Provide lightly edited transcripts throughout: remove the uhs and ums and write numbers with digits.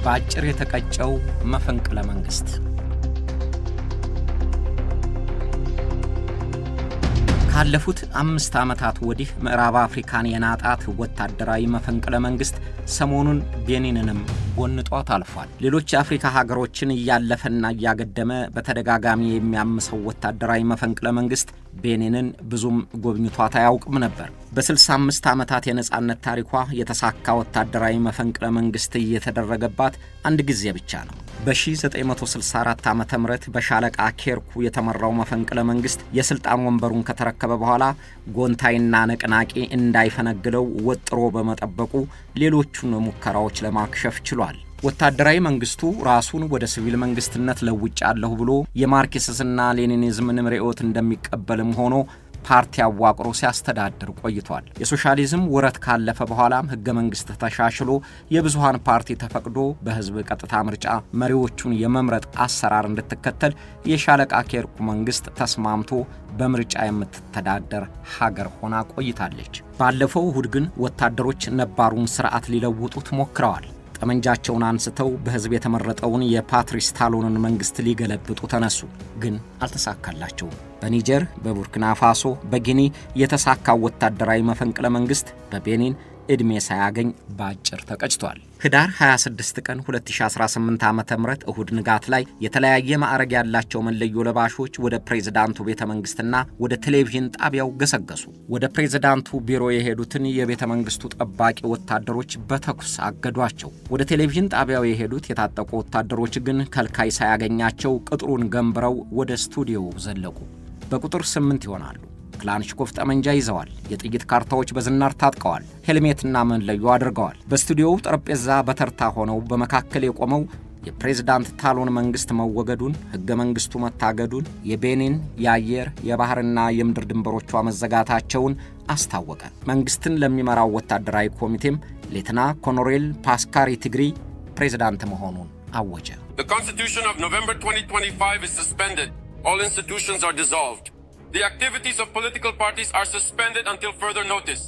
በአጭር የተቀጨው መፈንቅለ መንግስት። ካለፉት 5 ዓመታት ወዲህ ምዕራብ አፍሪካን የናጣት ወታደራዊ መፈንቅለ መንግስት ሰሞኑን ቤኒንንም ጎንጧት አልፏል። ሌሎች የአፍሪካ ሀገሮችን እያለፈና እያገደመ በተደጋጋሚ የሚያምሰው ወታደራዊ መፈንቅለ መንግስት ቤኒንን ብዙም ጎብኝቷት አያውቅም ነበር። በ65 ዓመታት የነጻነት ታሪኳ የተሳካ ወታደራዊ መፈንቅለ መንግስት እየተደረገባት አንድ ጊዜ ብቻ ነው። በ1964 ዓመተ ምህረት በሻለቃ ኬርኩ የተመራው መፈንቅለ መንግስት የስልጣን ወንበሩን ከተረከበ በኋላ ጎንታይና ነቅናቂ እንዳይፈነግለው ወጥሮ በመጠበቁ ሌሎቹን ሙከራዎች ለማክሸፍ ችሏል። ወታደራዊ መንግስቱ ራሱን ወደ ሲቪል መንግስትነት ለውጫለሁ ብሎ የማርክሲዝምና ሌኒኒዝምን ርዕዮት እንደሚቀበልም ሆኖ ፓርቲ አዋቅሮ ሲያስተዳድር ቆይቷል። የሶሻሊዝም ወረት ካለፈ በኋላም ህገ መንግስት ተሻሽሎ የብዙሃን ፓርቲ ተፈቅዶ በህዝብ ቀጥታ ምርጫ መሪዎቹን የመምረጥ አሰራር እንድትከተል የሻለቃ ኬርኩ መንግስት ተስማምቶ በምርጫ የምትተዳደር ሀገር ሆና ቆይታለች። ባለፈው እሁድ ግን ወታደሮች ነባሩን ስርዓት ሊለውጡት ሞክረዋል። ጠመንጃቸውን አንስተው በህዝብ የተመረጠውን የፓትሪስ ታሎንን መንግስት ሊገለብጡ ተነሱ። ግን አልተሳካላቸውም። በኒጀር፣ በቡርኪና ፋሶ፣ በጊኒ የተሳካው ወታደራዊ መፈንቅለ መንግስት በቤኒን እድሜ ሳያገኝ ባጭር ተቀጭቷል። ህዳር 26 ቀን 2018 ዓ.ም እሁድ ንጋት ላይ የተለያየ ማዕረግ ያላቸው መለዮ ለባሾች ወደ ፕሬዝዳንቱ ቤተ መንግስትና ወደ ቴሌቪዥን ጣቢያው ገሰገሱ። ወደ ፕሬዝዳንቱ ቢሮ የሄዱትን የቤተ መንግስቱ ጠባቂ ወታደሮች በተኩስ አገዷቸው። ወደ ቴሌቪዥን ጣቢያው የሄዱት የታጠቁ ወታደሮች ግን ከልካይ ሳያገኛቸው ቅጥሩን ገንብረው ወደ ስቱዲዮው ዘለቁ። በቁጥር 8 ይሆናሉ። ክላንሽኮፍ ጠመንጃ ይዘዋል። የጥይት ካርታዎች በዝናር ታጥቀዋል። ሄልሜትና መለዮ አድርገዋል። በስቱዲዮው ጠረጴዛ በተርታ ሆነው በመካከል የቆመው የፕሬዝዳንት ታሎን መንግስት መወገዱን፣ ህገ መንግስቱ መታገዱን፣ የቤኒን የአየር የባህርና የምድር ድንበሮቿ መዘጋታቸውን አስታወቀ። መንግስትን ለሚመራው ወታደራዊ ኮሚቴም ሌተና ኮሎኔል ፓስካሪ ትግሪ ፕሬዝዳንት መሆኑን አወጀ። The Constitution of November 2025 is suspended. All institutions are dissolved. The activities of political parties are suspended until further notice.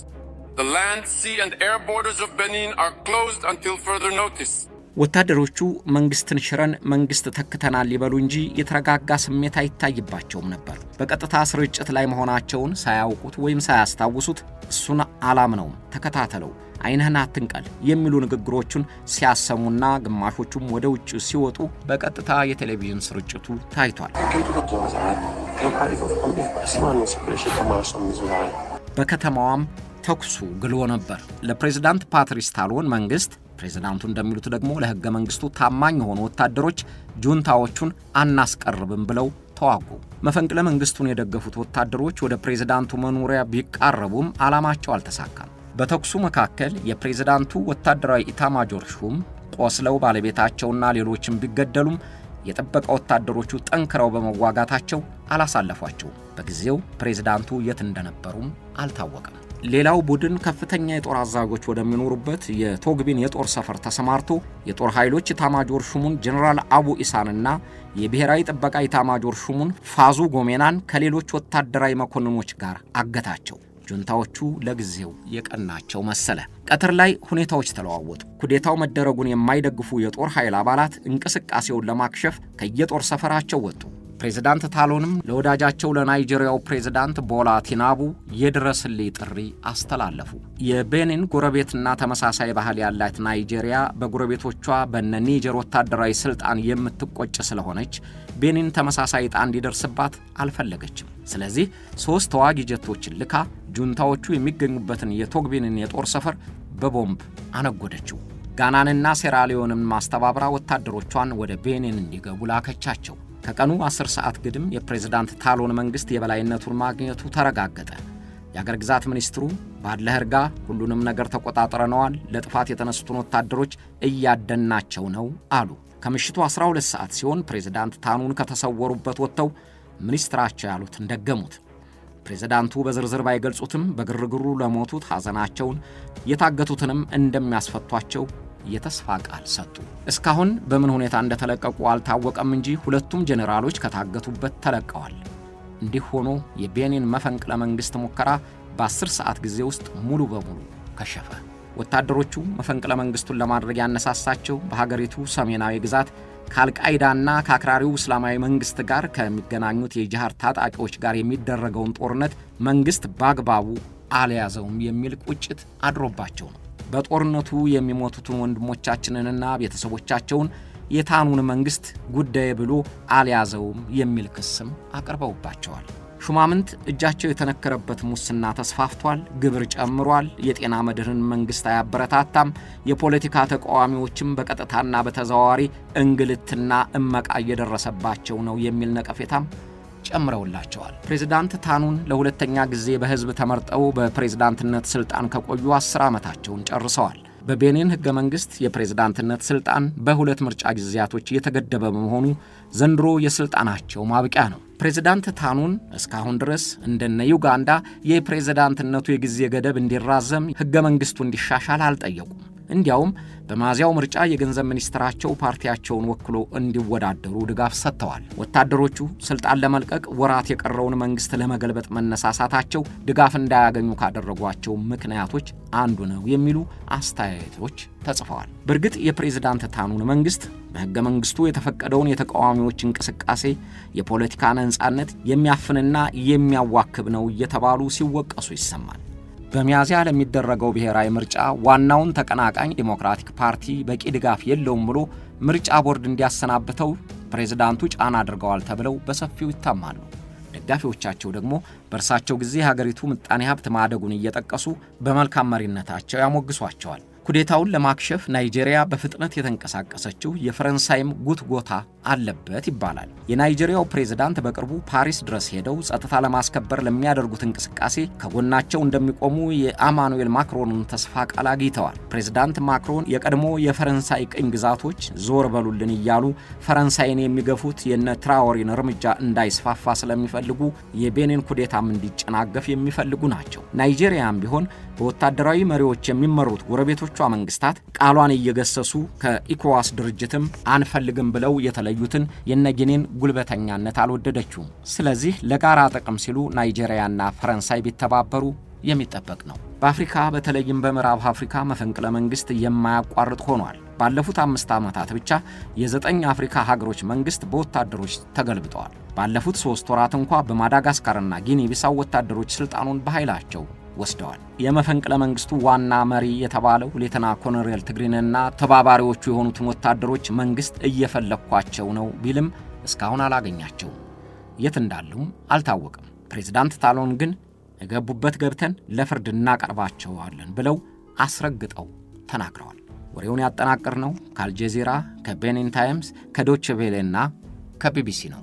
The land, sea and air borders of Benin are closed until further notice. ወታደሮቹ መንግስትን ሽረን መንግስት ተክተናል ሊበሉ እንጂ የተረጋጋ ስሜት አይታይባቸውም ነበር። በቀጥታ ስርጭት ላይ መሆናቸውን ሳያውቁት ወይም ሳያስታውሱት እሱን አላምነውም፣ ተከታተለው፣ አይንህን አትንቀል የሚሉ ንግግሮቹን ሲያሰሙና ግማሾቹም ወደ ውጭ ሲወጡ በቀጥታ የቴሌቪዥን ስርጭቱ ታይቷል። በከተማዋም ተኩሱ ግሎ ነበር። ለፕሬዝዳንት ፓትሪስ ታሎን መንግስት፣ ፕሬዝዳንቱ እንደሚሉት ደግሞ ለህገ መንግስቱ ታማኝ የሆኑ ወታደሮች ጁንታዎቹን አናስቀርብም ብለው ተዋጉ። መፈንቅለ መንግስቱን የደገፉት ወታደሮች ወደ ፕሬዝዳንቱ መኖሪያ ቢቃረቡም ዓላማቸው አልተሳካም። በተኩሱ መካከል የፕሬዝዳንቱ ወታደራዊ ኢታማጆር ሹም ቆስለው ባለቤታቸውና ሌሎችም ቢገደሉም የጠበቀ ወታደሮቹ ጠንክረው በመዋጋታቸው አላሳለፏቸውም። በጊዜው ፕሬዝዳንቱ የት እንደነበሩም አልታወቀም። ሌላው ቡድን ከፍተኛ የጦር አዛዦች ወደሚኖሩበት የቶግቢን የጦር ሰፈር ተሰማርቶ የጦር ኃይሎች ኢታማጆር ሹሙን ጀነራል አቡ ኢሳንና የብሔራዊ ጥበቃ ኢታማጆር ሹሙን ፋዙ ጎሜናን ከሌሎች ወታደራዊ መኮንኖች ጋር አገታቸው። ጁንታዎቹ ለጊዜው የቀናቸው መሰለ። ቀትር ላይ ሁኔታዎች ተለዋወጡ። ኩዴታው መደረጉን የማይደግፉ የጦር ኃይል አባላት እንቅስቃሴውን ለማክሸፍ ከየጦር ሰፈራቸው ወጡ። ፕሬዝዳንት ታሎንም ለወዳጃቸው ለናይጄሪያው ፕሬዝዳንት ቦላ ቲናቡ የድረስልኝ ጥሪ አስተላለፉ። የቤኒን ጎረቤትና ተመሳሳይ ባህል ያላት ናይጄሪያ በጎረቤቶቿ በነ ኒጀር ወታደራዊ ስልጣን የምትቆጭ ስለሆነች ቤኒን ተመሳሳይ ዕጣ እንዲደርስባት አልፈለገችም። ስለዚህ 3 ተዋጊ ጀቶችን ልካ ጁንታዎቹ የሚገኙበትን የቶግቢንን የጦር ሰፈር በቦምብ አነጎደችው። ጋናንና ሴራሊዮንን ማስተባበራ ወታደሮቿን ወደ ቤኒን እንዲገቡ ላከቻቸው። ከቀኑ 10 ሰዓት ግድም የፕሬዝዳንት ታሎን መንግስት የበላይነቱን ማግኘቱ ተረጋገጠ። የአገር ግዛት ሚኒስትሩ ባድለህርጋ ሁሉንም ነገር ተቆጣጥረነዋል፣ ለጥፋት የተነሱትን ወታደሮች እያደናቸው ነው አሉ። ከምሽቱ 12 ሰዓት ሲሆን ፕሬዝዳንት ታኑን ከተሰወሩበት ወጥተው ሚኒስትራቸው ያሉትን ደገሙት። ፕሬዝዳንቱ በዝርዝር ባይገልጹትም በግርግሩ ለሞቱት ሐዘናቸውን የታገቱትንም እንደሚያስፈቷቸው የተስፋ ቃል ሰጡ። እስካሁን በምን ሁኔታ እንደተለቀቁ አልታወቀም እንጂ ሁለቱም ጄኔራሎች ከታገቱበት ተለቀዋል። እንዲህ ሆኖ የቤኒን መፈንቅለ መንግስት ሙከራ በ10 ሰዓት ጊዜ ውስጥ ሙሉ በሙሉ ከሸፈ። ወታደሮቹ መፈንቅለ መንግስቱን ለማድረግ ያነሳሳቸው በሀገሪቱ ሰሜናዊ ግዛት ከአልቃይዳና ከአክራሪው እስላማዊ መንግስት ጋር ከሚገናኙት የጂሃድ ታጣቂዎች ጋር የሚደረገውን ጦርነት መንግስት በአግባቡ አልያዘውም የሚል ቁጭት አድሮባቸው ነው። በጦርነቱ የሚሞቱትን ወንድሞቻችንንና ቤተሰቦቻቸውን የታኑን መንግስት ጉዳይ ብሎ አልያዘውም የሚል ክስም አቅርበውባቸዋል። ሹማምንት እጃቸው የተነከረበት ሙስና ተስፋፍቷል፣ ግብር ጨምሯል፣ የጤና መድህን መንግስት አያበረታታም፣ የፖለቲካ ተቃዋሚዎችም በቀጥታና በተዘዋዋሪ እንግልትና እመቃ እየደረሰባቸው ነው የሚል ነቀፌታም ጨምረውላቸዋል። ፕሬዝዳንት ታኑን ለሁለተኛ ጊዜ በህዝብ ተመርጠው በፕሬዝዳንትነት ስልጣን ከቆዩ 10 ዓመታቸውን ጨርሰዋል። በቤኒን ህገ መንግስት የፕሬዝዳንትነት ስልጣን በሁለት ምርጫ ጊዜያቶች የተገደበ በመሆኑ ዘንድሮ የስልጣናቸው ማብቂያ ነው። ፕሬዝዳንት ታኑን እስካሁን ድረስ እንደነ ዩጋንዳ የፕሬዝዳንትነቱ የጊዜ ገደብ እንዲራዘም ህገ መንግስቱ እንዲሻሻል አልጠየቁም። እንዲያውም በሚያዝያው ምርጫ የገንዘብ ሚኒስትራቸው ፓርቲያቸውን ወክሎ እንዲወዳደሩ ድጋፍ ሰጥተዋል። ወታደሮቹ ስልጣን ለመልቀቅ ወራት የቀረውን መንግስት ለመገልበጥ መነሳሳታቸው ድጋፍ እንዳያገኙ ካደረጓቸው ምክንያቶች አንዱ ነው የሚሉ አስተያየቶች ተጽፈዋል። በእርግጥ የፕሬዝዳንት ታኑን መንግስት በህገ መንግስቱ የተፈቀደውን የተቃዋሚዎች እንቅስቃሴ፣ የፖለቲካ ነጻነት የሚያፍንና የሚያዋክብ ነው እየተባሉ ሲወቀሱ ይሰማል። በሚያዝያ ለሚደረገው ብሔራዊ ምርጫ ዋናውን ተቀናቃኝ ዲሞክራቲክ ፓርቲ በቂ ድጋፍ የለውም ብሎ ምርጫ ቦርድ እንዲያሰናብተው ፕሬዝዳንቱ ጫና አድርገዋል ተብለው በሰፊው ይታማሉ። ደጋፊዎቻቸው ደግሞ በእርሳቸው ጊዜ ሀገሪቱ ምጣኔ ሀብት ማደጉን እየጠቀሱ በመልካም መሪነታቸው ያሞግሷቸዋል። ኩዴታውን ለማክሸፍ ናይጄሪያ በፍጥነት የተንቀሳቀሰችው የፈረንሳይም ጉትጎታ አለበት ይባላል። የናይጄሪያው ፕሬዝዳንት በቅርቡ ፓሪስ ድረስ ሄደው ጸጥታ ለማስከበር ለሚያደርጉት እንቅስቃሴ ከጎናቸው እንደሚቆሙ የኢማኑኤል ማክሮንን ተስፋ ቃል አግኝተዋል። ፕሬዝዳንት ማክሮን የቀድሞ የፈረንሳይ ቅኝ ግዛቶች ዞር በሉልን እያሉ ፈረንሳይን የሚገፉት የነ ትራኦሬን እርምጃ እንዳይስፋፋ ስለሚፈልጉ የቤኒን ኩዴታም እንዲጨናገፍ የሚፈልጉ ናቸው። ናይጄሪያም ቢሆን በወታደራዊ መሪዎች የሚመሩት ጎረቤቶቿ መንግስታት ቃሏን እየገሰሱ ከኢኮዋስ ድርጅትም አንፈልግም ብለው የተለዩትን የነጊኒን ጉልበተኛነት አልወደደችውም። ስለዚህ ለጋራ ጥቅም ሲሉ ናይጄሪያና ፈረንሳይ ቢተባበሩ የሚጠበቅ ነው። በአፍሪካ በተለይም በምዕራብ አፍሪካ መፈንቅለ መንግስት የማያቋርጥ ሆኗል። ባለፉት 5 ዓመታት ብቻ የ9 አፍሪካ ሀገሮች መንግስት በወታደሮች ተገልብጠዋል። ባለፉት 3 ወራት እንኳ በማዳጋስካርና ጊኒ ቢሳው ወታደሮች ስልጣኑን በኃይላቸው ወስደዋል። የመፈንቅለ መንግስቱ ዋና መሪ የተባለው ሌተና ኮሎኔል ትግሪንና ተባባሪዎቹ የሆኑትን ወታደሮች መንግስት እየፈለኳቸው ነው ቢልም እስካሁን አላገኛቸውም። የት እንዳሉም አልታወቀም። ፕሬዝዳንት ታሎን ግን የገቡበት ገብተን ለፍርድ እናቀርባቸዋለን ብለው አስረግጠው ተናግረዋል። ወሬውን ያጠናቀርነው ከአልጀዚራ፣ ከቤኒን ታይምስ፣ ከዶቼ ቬሌና ከቢቢሲ ነው።